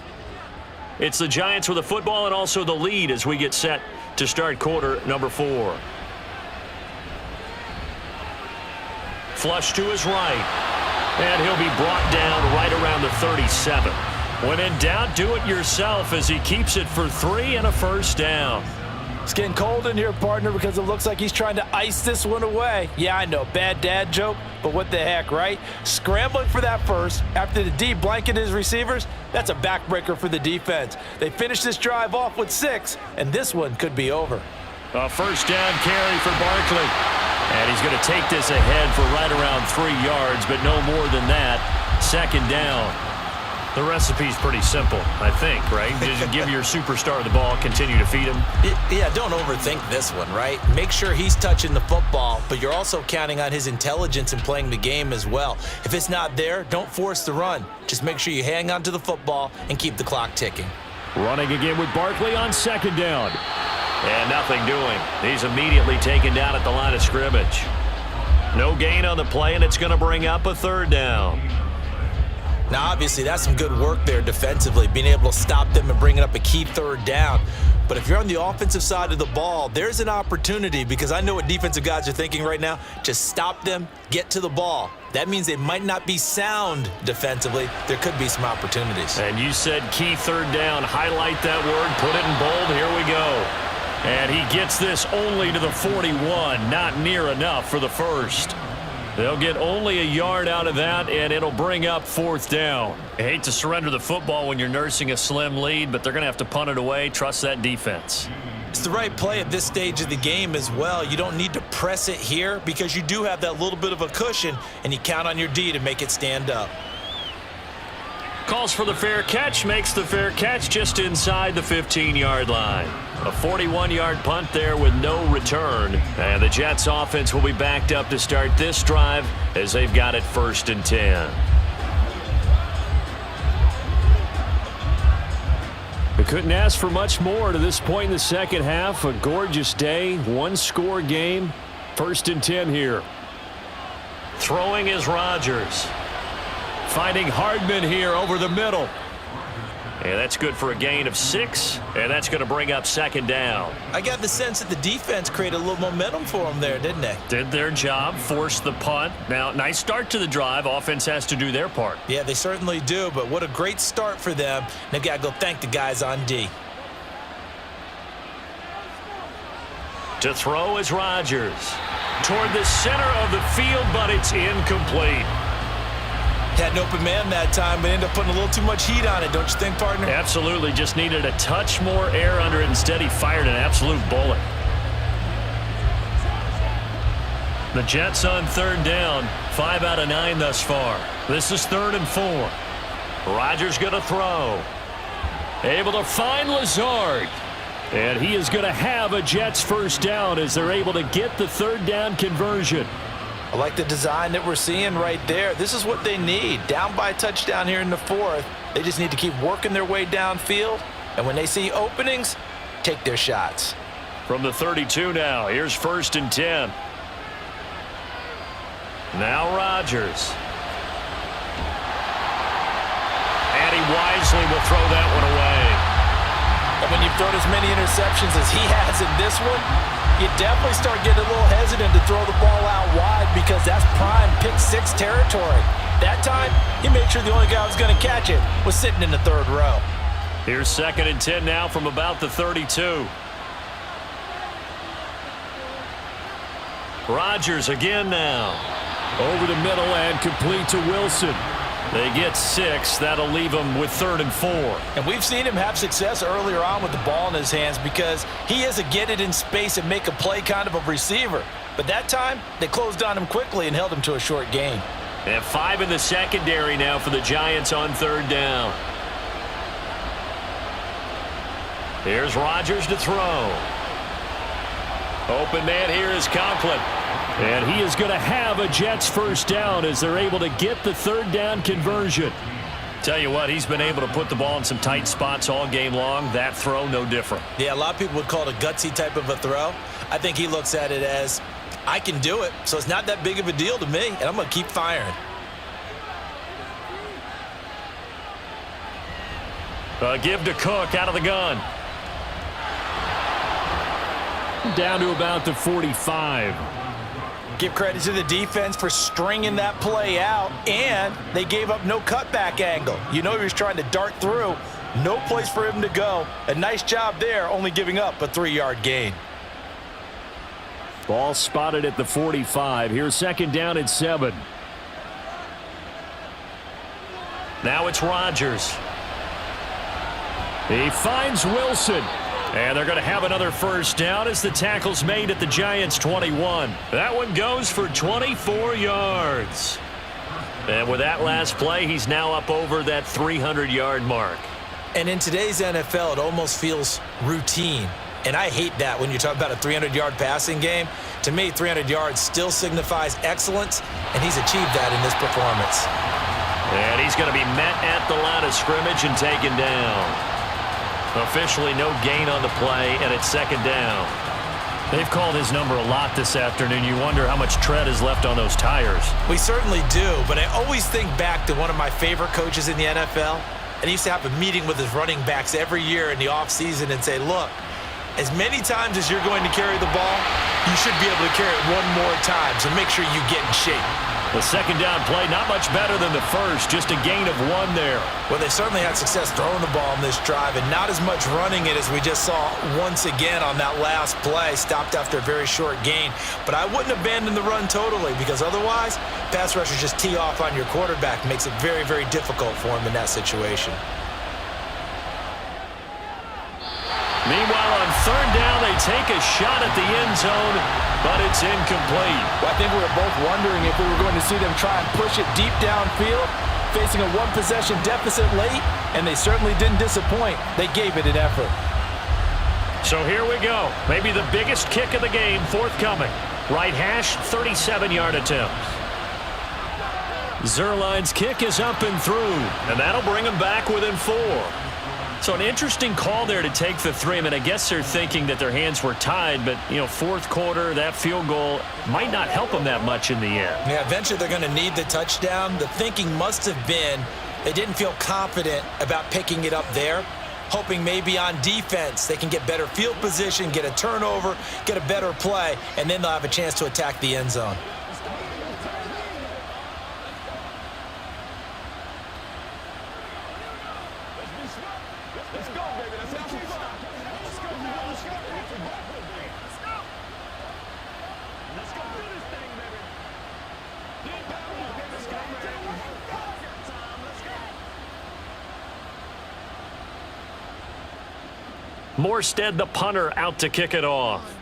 It's the Giants with the football and also the lead as we get set to start quarter number 4. Flush to his right. And he'll be brought down right around the 37. When in doubt, do it yourself as he keeps it for 3 and a first down.
It's getting cold in here, partner, because it looks like he's trying to ice this one away. Yeah, I know, bad dad joke, but what the heck, right? Scrambling for that first after the D blanketed his receivers, that's a backbreaker for the defense. They finished this drive off with 6, and this one could be over.
A first down carry for Barkley. And he's going to take this ahead for right around 3 yards, but no more than that. Second down. The recipe's pretty simple, I think, right? Just give your superstar the ball, continue to feed him.
Yeah, don't overthink this one, right? Make sure he's touching the football, but you're also counting on his intelligence in playing the game as well. If it's not there, don't force the run. Just make sure you hang on to the football and keep the clock ticking.
Running again with Barkley on second down. And nothing doing. He's immediately taken down at the line of scrimmage. No gain on the play, and it's going to bring up a third down.
Now, obviously, that's some good work there defensively, being able to stop them and bringing up a key third down. But if you're on the offensive side of the ball, there's an opportunity, because I know what defensive guys are thinking right now. Just stop them, get to the ball. That means they might not be sound defensively. There could be some opportunities.
And you said key third down. Highlight that word, put it in bold. Here we go. And he gets this only to the 41. Not near enough for the first. They'll get only a yard out of that, and it'll bring up fourth down. I hate to surrender the football when you're nursing a slim lead, but they're going to have to punt it away. Trust that defense.
It's the right play at this stage of the game as well. You don't need to press it here because you do have that little bit of a cushion, and you count on your D to make it stand up.
Calls for the fair catch, makes the fair catch just inside the 15-yard line. A 41-yard punt there with no return. And the Jets offense will be backed up to start this drive as they've got it 1st and 10. We couldn't ask for much more to this point in the second half. A gorgeous day, one-score game. 1st and 10 here. Throwing is Rodgers. Finding Hardman here over the middle. And that's good for a gain of 6, and that's going to bring up second down.
I got the sense that the defense created a little momentum for them there, didn't they?
Did their job, forced the punt. Now, nice start to the drive. Offense has to do their part.
Yeah, they certainly do, but what a great start for them. They've got to go thank the guys on D.
To throw is Rodgers. Toward the center of the field, but it's incomplete.
Had an open man that time, but ended up putting a little too much heat on it, don't you think, partner?
Absolutely. Just needed a touch more air under it. Instead, he fired an absolute bullet. The Jets on 3rd down. 5 out of 9 thus far. This is 3rd and 4. Rodgers going to throw. Able to find Lazard. And he is going to have a Jets first down as they're able to get the 3rd down conversion.
I like the design that we're seeing right there. This is what they need. Down by a touchdown here in the 4th. They just need to keep working their way downfield. And when they see openings, take their shots.
From the 32 now, here's 1st and 10. Now Rodgers. And he wisely will throw that one away.
And when you've thrown as many interceptions as he has in this one, you definitely start getting a little hesitant to throw the ball out wide because that's prime pick 6 territory. That time, he made sure the only guy who was going to catch it was sitting in the 3rd row.
Here's 2nd and 10 now from about the 32. Rodgers again now. Over the middle and complete to Wilson. They get 6. That'll leave them with 3rd and 4.
And we've seen him have success earlier on with the ball in his hands because he is a get it in space and make a play kind of a receiver. But that time, they closed on him quickly and held him to a short gain.
And 5 in the secondary now for the Giants on 3rd down. Here's Rodgers to throw. Open man here is Conklin. And he is going to have a Jets first down as they're able to get the 3rd down conversion. Tell you what, he's been able to put the ball in some tight spots all game long. That throw, no different.
Yeah, a lot of people would call it a gutsy type of a throw. I think he looks at it as, I can do it, so it's not that big of a deal to me, and I'm going to keep firing.
Give to Cook out of the gun. Down to about the 45.
Give credit to the defense for stringing that play out, and they gave up no cutback angle. You know he was trying to dart through. No place for him to go. A nice job there, only giving up a 3-yard gain.
Ball spotted at the 45. Here's second down at 7. Now it's Rodgers. He finds Wilson. And they're going to have another first down as the tackle's made at the Giants' 21. That one goes for 24 yards. And with that last play, he's now up over that 300-yard mark.
And in today's NFL, it almost feels routine. And I hate that when you talk about a 300-yard passing game. To me, 300 yards still signifies excellence, and he's achieved that in this performance.
And he's going to be met at the line of scrimmage and taken down. Officially no gain on the play, and it's second down. They've called his number a lot this afternoon. You wonder how much tread is left on those tires.
We certainly do, but I always think back to one of my favorite coaches in the NFL, and he used to have a meeting with his running backs every year in the offseason and say, look, as many times as you're going to carry the ball, you should be able to carry it one more time, so make sure you get in shape.
The second down play, not much better than the first, just a gain of 1 there.
Well, they certainly had success throwing the ball in this drive, and not as much running it as we just saw once again on that last play, stopped after a very short gain. But I wouldn't abandon the run totally, because otherwise, pass rushers just tee off on your quarterback. Makes it very, very difficult for him in that situation.
Meanwhile, on third down, they take a shot at the end zone, but it's incomplete.
Well, I think we were both wondering if we were going to see them try and push it deep downfield, facing a one-possession deficit late, and they certainly didn't disappoint. They gave it an effort.
So here we go. Maybe the biggest kick of the game forthcoming. Right hash, 37-yard attempt. Zerline's kick is up and through, and that'll bring them back within 4. So an interesting call there to take the 3. I mean, I guess they're thinking that their hands were tied, but, you know, fourth quarter, that field goal might not help them that much in the end.
Yeah, eventually they're going to need the touchdown. The thinking must have been they didn't feel confident about picking it up there, hoping maybe on defense they can get better field position, get a turnover, get a better play, and then they'll have a chance to attack the end zone.
Morstead, the punter, out to kick it off.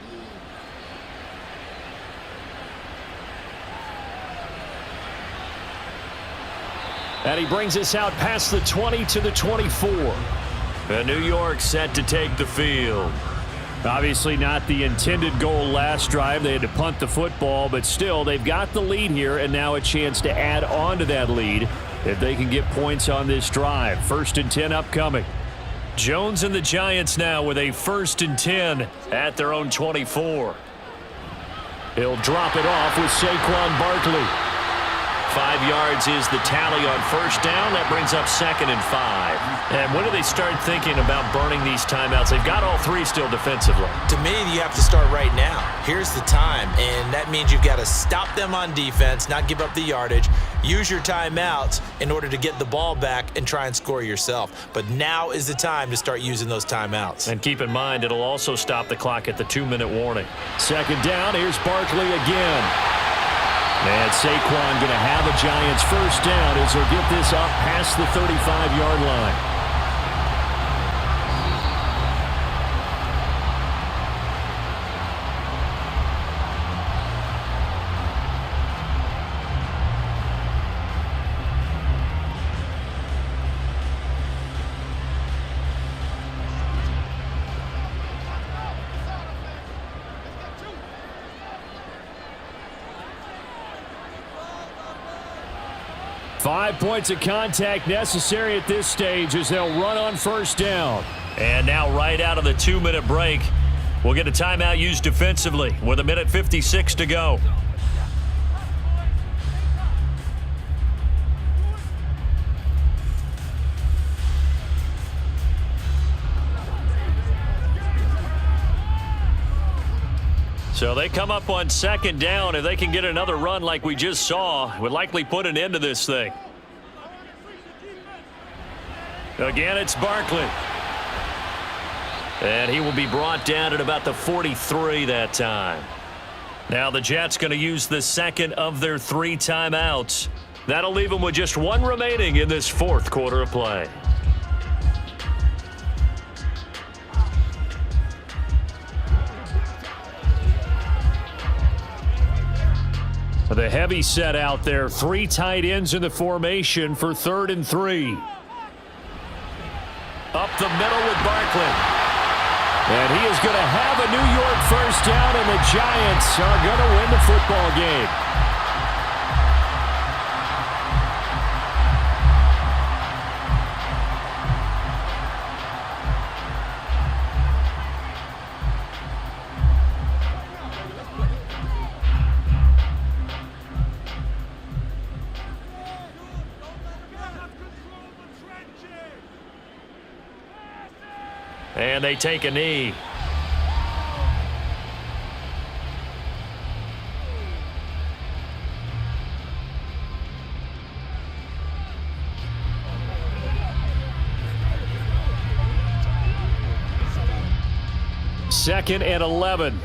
And he brings us out past the 20 to the 24. And New York set to take the field. Obviously not the intended goal last drive. They had to punt the football, but still they've got the lead here, and now a chance to add on to that lead if they can get points on this drive. 1st and 10 upcoming. Jones and the Giants now with a 1st and 10 at their own 24. He'll drop it off with Saquon Barkley. 5 yards is the tally on first down. That brings up 2nd and 5. And when do they start thinking about burning these timeouts? They've got all 3 still defensively.
To me, you have to start right now. Here's the time, and that means you've got to stop them on defense, not give up the yardage, use your timeouts in order to get the ball back and try and score yourself. But now is the time to start using those timeouts.
And keep in mind, it'll also stop the clock at the 2-minute warning. 2nd down, here's Barkley again. And Saquon going to have a Giants first down as he'll get this up past the 35-yard line. 5 points of contact necessary at this stage as they'll run on first down. And now right out of the 2-minute break, we'll get a timeout used defensively with 1:56 to go. So they come up on second down. If they can get another run like we just saw, it would likely put an end to this thing. Again, it's Barkley. And he will be brought down at about the 43 that time. Now the Jets going to use the second of their 3 timeouts. That'll leave them with just 1 remaining in this 4th quarter of play. The heavy set out there. 3 tight ends in the formation for 3rd and 3. Up the middle with Barkley. And he is going to have a New York first down, and the Giants are going to win the football game. And they take a knee. Second and 11.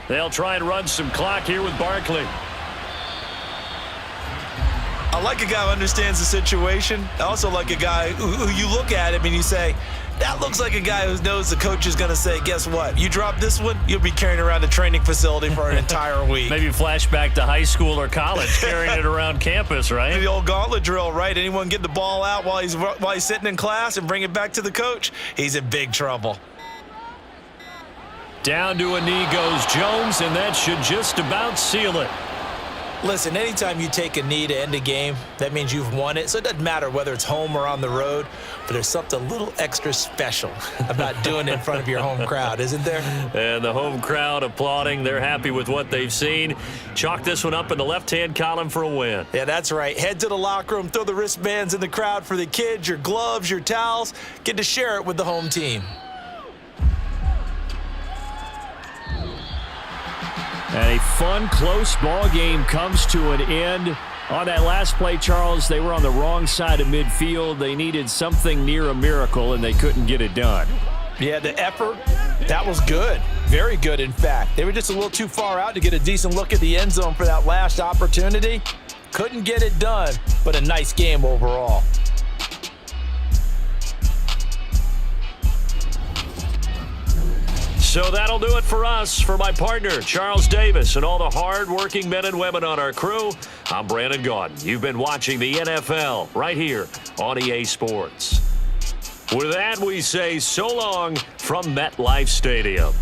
They'll try and run some clock here with Barkley.
I like a guy who understands the situation. I also like a guy who you look at him and you say, that looks like a guy who knows the coach is going to say, guess what? You drop this one, you'll be carrying around a training facility for an entire week.
Maybe flashback to high school or college, carrying it around campus, right?
The old gauntlet drill, right? Anyone get the ball out while he's sitting in class and bring it back to the coach, he's in big trouble.
Down to a knee goes Jones, and that should just about seal it.
Listen, anytime you take a knee to end a game, that means you've won it. So it doesn't matter whether it's home or on the road, but there's something a little extra special about doing it in front of your home crowd, isn't there?
And the home crowd applauding. They're happy with what they've seen. Chalk this one up in the left-hand column for a win.
Yeah, that's right. Head to the locker room, throw the wristbands in the crowd for the kids, your gloves, your towels. Get to share it with the home team.
And a fun, close ball game comes to an end. On that last play, Charles, they were on the wrong side of midfield. They needed something near a miracle, and they couldn't get it done.
Yeah, the effort, that was good. Very good, in fact. They were just a little too far out to get a decent look at the end zone for that last opportunity. Couldn't get it done, but a nice game overall.
So that'll do it for us. For my partner, Charles Davis, and all the hard-working men and women on our crew, I'm Brandon Gaudin. You've been watching the NFL right here on EA Sports. With that, we say so long from MetLife Stadium.